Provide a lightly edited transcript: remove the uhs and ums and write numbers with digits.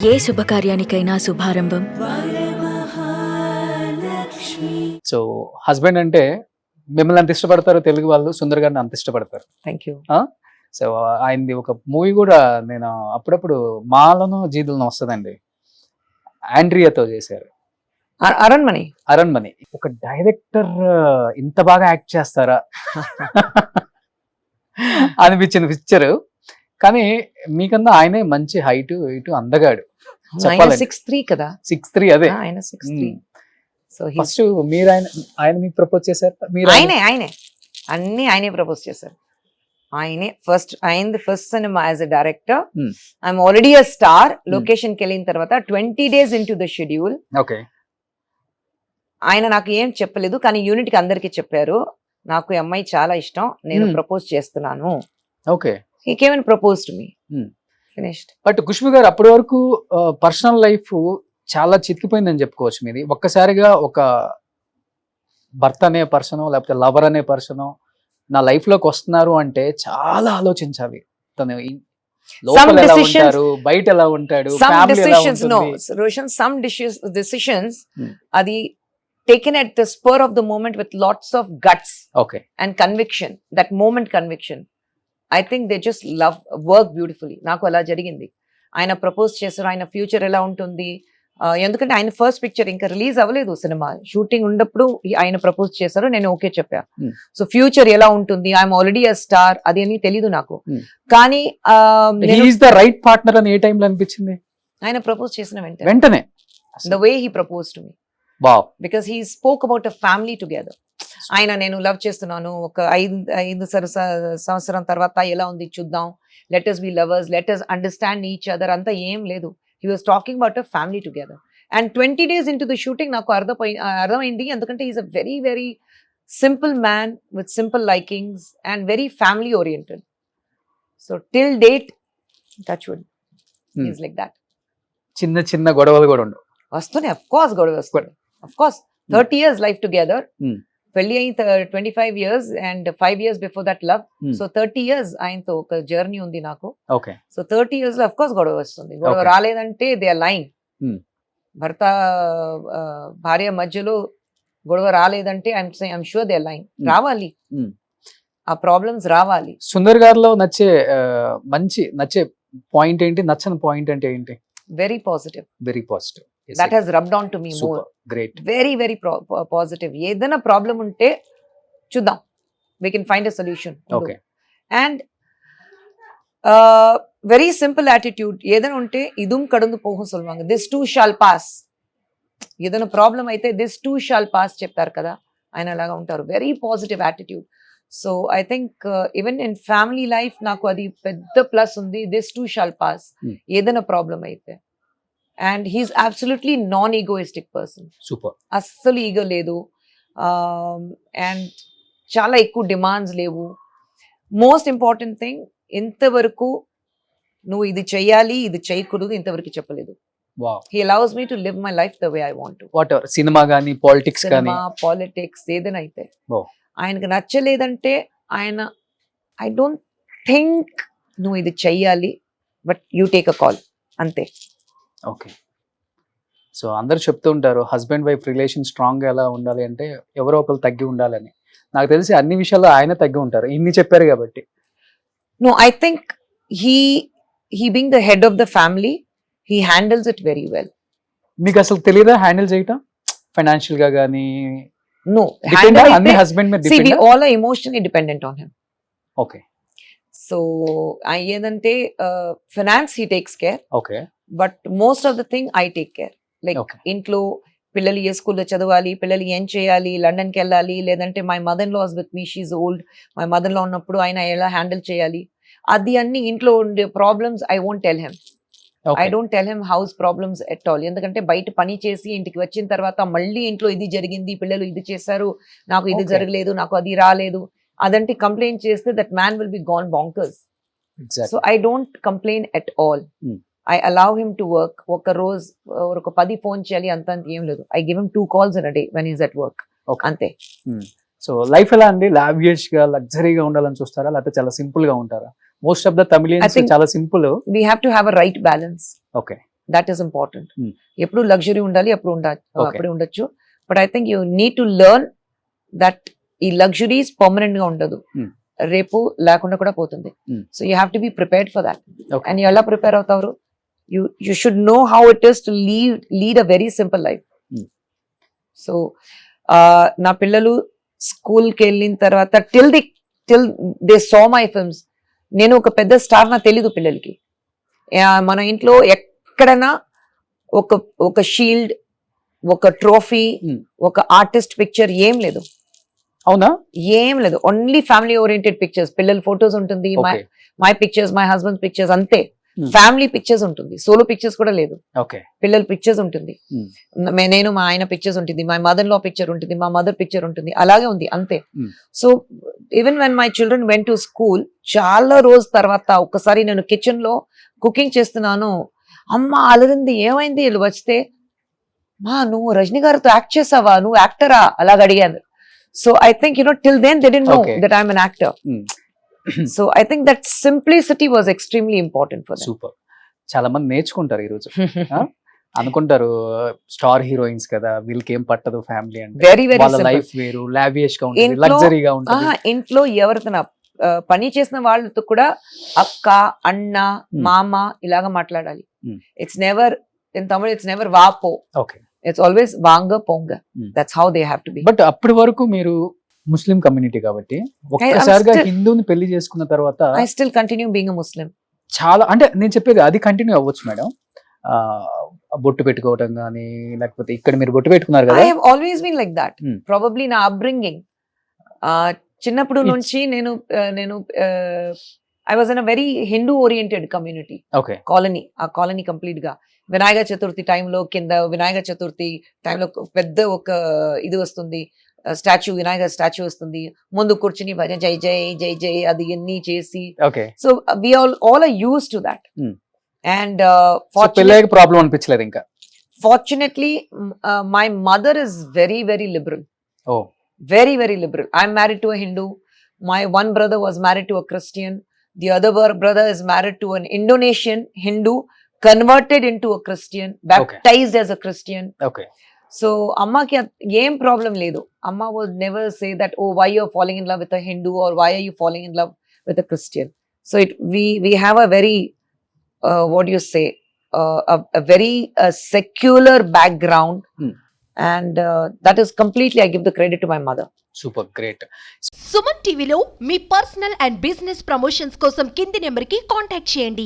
ఏ శుభకార్యానికైనా శుభారంభం. So husband అంటే మిమ్మల్ని అంత ఇష్టపడతారు తెలుగు వాళ్ళు, సుందర్ గారిని అంత ఇష్టపడతారు. Thank you. సో ఆయనది ఒక మూవీ కూడా నేను అప్పుడప్పుడు మాలను జీదులను వస్తుందండి, ఆండ్రియాతో చేశారు, అరణ్మణి. అరణ్మణి. ఒక డైరెక్టర్ ఇంత బాగా యాక్ట్ చేస్తారా అనిపించింది పిక్చర్. కానీ మీకన్నా ఆయనే మంచి హైట్ ఇటు అందగాడు. ఆయన 6'3" కదా. 6'3" అదే ఆయన 6'3". సో ఫస్ట్ మీరు ఆయన మీకు ప్రపోజ్ చేశారు? మీరు ఆయనే అన్ని ఆయనే ప్రపోజ్ చేశారు. ఆయనే ఆయనది first cinema as a director. I'm already a star. Location కి వెళ్ళిన తర్వాత 20 days into the schedule. Okay. ఆయన నాకు ఏం చెప్పలేదు, కానీ యూనిట్ కి అందరికి చెప్పారు, నాకు ఈ అమ్మాయి చాలా ఇష్టం, నేను ప్రపోజ్ చేస్తున్నాను. Okay. He came and proposed to me. Finished. But Khushbu గారు అప్పటి వరకు పర్సనల్ లైఫ్ చాలా చితికిపోయిందని చెప్పుకోవచ్చు మీది. ఒక్కసారిగా ఒక భర్త అనే పర్సన్ లేకపోతే లవర్ అనే పర్సన్ నా లైఫ్ లోకి వస్తున్నారు అంటే చాలా ఆలోచించాలి. తను లోపల ఎలా ఉంటారు, బయట ఎలా ఉంటాడు, ఫ్యామిలీ ఎలా ఉంటుంది. Roshan, some decisions అది taken at the spur of the moment with lots of guts. Okay. And conviction, that moment conviction. I think they just work beautifully. నాకు అలా జరిగింది. ఆయన ప్రపోజ్ చేశారు, ఆయన ఫ్యూచర్ ఎలా ఉంటుంది, ఎందుకంటే ఆయన ఫస్ట్ పిక్చర్ ఇంకా రిలీజ్ అవ్వలేదు, సినిమా షూటింగ్ ఉన్నప్పుడు ఆయన ప్రపోజ్ చేశారు, నేను ఓకే చెప్పా. సో ఫ్యూచర్ ఎలా ఉంటుంది, ఐఎమ్ ఆల్రెడీ అ స్టార్, అది అని తెలీదు నాకు. కానీ ద రైట్ పార్ట్నర్ అని ఏ టైంలో అనిపించింది? ఆయన ప్రపోజ్ చేసిన వెంటనే the way he propose to me, because he spoke about a family together. ఆయన నేను లవ్ చేస్తున్నాను, ఒక 5 సంవత్సరం తర్వాత ఎలా ఉంది చూద్దాం, let us be lovers, let us understand each other, అంతా ఏం లేదు. He was talking about a family together. And 20 days into the shooting నాకు అర్థమైంది, ఎందుకంటే he's a very very simple man with simple likings and very family oriented. So till date, touch wood, he's like that. చిన్న చిన్న గొడవలు కూడా ఉండవు. వస్తున్నాయి, of course గొడవ వస్తుంది, of course. 30 years life together. పెళ్లి అయిన 25 years and 5 years before that love. So 30 years ఆయనతో ఒక జర్నీ ఉంది నాకు. ఓకే. సో 30 years లో అఫ్ కోర్స్ గొడవ వస్తుంది. గొడవ రాలేదంటే దే ఆర్ లైంగ్. భర్త భార్య మధ్యలో గొడవ రాలేదంటే ఐఎమ్ షూర్ దే ఆర్ లైంగ్. రావాలి, ఆ ప్రాబ్లమ్స్ రావాలి. సుందర్ గారిలో నచ్చే పాయింట్ ఏంటి, నచ్చని పాయింట్ అంటే ఏంటి? Very positive. Very positive. That has rubbed on to me more. Great. Very very positive. ఏదైనా ప్రాబ్లం ఉంటే చూద్దాం, we can find a solution. Okay. And very simple attitude. ఏదైనా ఉంటే ఇదుం కడుందు పోహం சொல்வாங்க, this too shall pass. ఏదైనా problem అయితే this too shall pass చెప్తారు కదా, ఆయన అలాగా ఉంటారు. Very positive attitude. So I think even in family life నాకు అది పెద్ద ప్లస్ ఉంది, this too shall pass. ఏదైనా ప్రాబ్లం అయితే. And he's absolutely non-egoistic person. Super. అస్సలు ఈగో లేదు, అండ్ చాలా ఎక్కువ డిమాండ్స్ లేవు. మోస్ట్ ఇంపార్టెంట్ థింగ్, ఇంతవరకు నువ్వు ఇది చెయ్యాలి ఇది చేయకూడదు ఇంతవరకు చెప్పలేదు. He allows me to live my life the way I want to. Whatever, cinema గానీ పాలిటిక్స్ గానీ, పాలిటిక్స్ ఏదైనా అయితే ఆయనకు నచ్చలేదంటే ఆయన ఐ డోంట్ థింక్ నువ్వు ఇది చెయ్యాలి, but you take a call, అంతే. ఓకే. సో అందరు చెప్తూ ఉంటారు హస్బెండ్ వైఫ్ రిలేషన్ స్ట్రాంగ్ గా ఎలా ఉండాలి అంటే ఎవరో ఒకరు తగ్గి ఉండాలని. నాకు తెలిసి అన్ని విషయాల్లో ఆయన తగ్గి ఉంటారు, ఇన్ని చెప్పారు కాబట్టి. No, I think he being the head of the family, he handles it very well. మీకు అసలు తెలియదా హ్యాండిల్ చేయటం ఫైనాన్షియల్ గా గానీ? No, అన్ని హస్బెండ్ మీద see, we all are emotionally dependent on him. Okay. So ఏదంటే finance he takes care. Okay. But most of the thing I take care. Like ఇంట్లో పిల్లలు ఏ స్కూల్లో చదవాలి, పిల్లలు ఏం చేయాలి, లండన్కి వెళ్ళాలి, లేదంటే my mother laws with me, she's old, my mother law ఉన్నప్పుడు ఆయన ఎలా హ్యాండిల్ చేయాలి, అది అన్ని ఇంట్లో ఉండే problems I won't tell him. I don't tell him house problems at all. ఎందుకంటే బయట పని చేసి ఇంటికి వచ్చిన తర్వాత మళ్ళీ ఇంట్లో ఇది జరిగింది, పిల్లలు ఇది చేశారు, నాకు ఇది జరగలేదు, నాకు అది రాలేదు, అదంటే కంప్లైంట్ చేస్తే that man will be gone bonkers. So I don't complain at all. I allow him to work. ఒక రోజు ఒక 10 ఫోన్ చేయాలి అంత ఏం లేదు. I give him 2 calls in a day when he's at work. అంతే. సో లైఫ్ ఎలా అండి? లావియస్ గా లగ్జరీగా ఉండాలని చూస్తారా, లేకపోతే చాలా సింపుల్ గా ఉంటారా? మోస్ట్ ఆఫ్ ద తమిళియన్స్ చాలా simple. We have to have a right balance. Okay. That is important. Hmm. ఎప్పుడు లగ్జరీ ఉండాలి, అప్పుడు Okay. అప్పుడు ఉండొచ్చు. But I think you need to learn that ఈ లగ్జరీస్ పర్మనెంట్ గా ఉండదు, Hmm. రేపు లేకుండా కూడా పోతుంది. Hmm. So you have to be prepared for that. Okay. And ఎలా ప్రిపేర్ అవుతారు? You should know how it is to lead a very simple life. Hmm. So నా పిల్లలు స్కూల్కి వెళ్ళిన తర్వాత till they saw my films, నేను ఒక పెద్ద స్టార్ నాకు తెలీదు పిల్లలకి. మన ఇంట్లో ఎక్కడైనా ఒక షీల్డ్, ఒక ట్రోఫీ, Hmm. ఒక ఆర్టిస్ట్ పిక్చర్ ఏం లేదు, అవునా? ఏం లేదు. ఓన్లీ ఫ్యామిలీ ఓరియంటెడ్ పిక్చర్స్, పిల్లల ఫొటోస్ ఉంటుంది, Okay. My pictures, my husband pictures, అంతే. Hmm. ఫ్యామిలీ పిక్చర్స్ ఉంటుంది, సోలో పిక్చర్స్ కూడా లేదు. ఓకే. పిల్లల పిక్చర్స్ ఉంటుంది, Hmm. నేను మా ఆయన పిక్చర్స్ ఉంటుంది, మై మదర్ లో పిక్చర్ ఉంటుంది, మా మదర్ పిక్చర్ ఉంటుంది, అలాగే ఉంది, అంతే. Hmm. So even when my children went to school, చాలా రోజు తర్వాత ఒకసారి నేను కిచెన్ లో కుకింగ్ చేస్తున్నాను, అమ్మ అలరింది, ఏమైంది? వీళ్ళు వస్తే, మా నువ్వు రజనీ గారితో యాక్ట్ చేసావా, నువ్వు యాక్టరా, అలాగ అడిగాను. So I think till then they didn't know Okay. That I'm an actor. Hmm. So I think that simplicity was extremely important for them. Super. చాలా మంది నేర్చుకుంటారు ఈ రోజు. అనుకుంటారు స్టార్ హీరోయిన్స్ కదా, వీళ్ళకి ఏం పట్టదు ఫ్యామిలీ అంటే. వెరీ వెరీ వాళ్ళ లైఫ్ వేరు, లావియస్ గా ఉంటుంది, ఇంట్లో- లగ్జరీగా ఉంటుంది. ఇంట్లో ఎవరితో పని చేసిన వాళ్ళతో కూడా అక్క, అన్న, మామ ఇలాగా మాట్లాడాలి. Hmm. It's never in Tamil, it's never వాపో, ఓకే. ఇట్స్ ఆల్వేస్ వాంగ పొంగ. Hmm. That's how they have to be. But అప్పటి వరకు మీరు ముస్లిం కమ్యూనిటీ కాబట్టి ఒక్కసారిగా still- హిందూని పెళ్లి చేసుకున్న తర్వాత I still continue being a Muslim. చాలా, అంటే నేను చెప్పేది అది కంటిన్యూ అవ్వచ్చు మేడం. బొట్టు పెట్టుకోవటం కానీ, లేకపోతే ఇక్కడ మీరు బొట్టు పెట్టుకున్నారు ఐ కదా. Have always been like that. Hmm. Probably నా అప్బ్రింగింగ్, చిన్నప్పుడు It's- నుంచి నేను I was in a very Hindu oriented community okay. Colony. ఆ కాలనీ కంప్లీట్ గా వినాయక చతుర్థి టైంలో, కింద వినాయక చతుర్థి టైంలో పెద్ద ఒక ఇది వస్తుంది, స్టాచ్యూ, వినాయక స్టాచ్యూ వస్తుంది, ముందు కూర్చుని భజన జై జై జై జై అది ఎన్ని చేసి. Okay. So we all are used to that. Hmm. And పెళ్ళయ్యాక ప్రాబ్లం అనిపించలేదు ఇంకా? fortunately my mother is very very liberal. Oh. Very very liberal. I'm married to a Hindu. My one brother was married to a Christian. The other brother is married to an Indonesian Hindu, converted into a Christian, baptized as a Christian. Okay. So amma ki em problem ledu. Amma would never say that, oh, why you're falling in love with a Hindu, or why are you falling in love with a Christian. So we have a very what do you say, a very secular background. Hmm. And that is completely, I give the credit to my mother. Super great. Suman టీవీలో మీ personal and business promotions కోసం కింది నెంబర్కి contact చేయండి.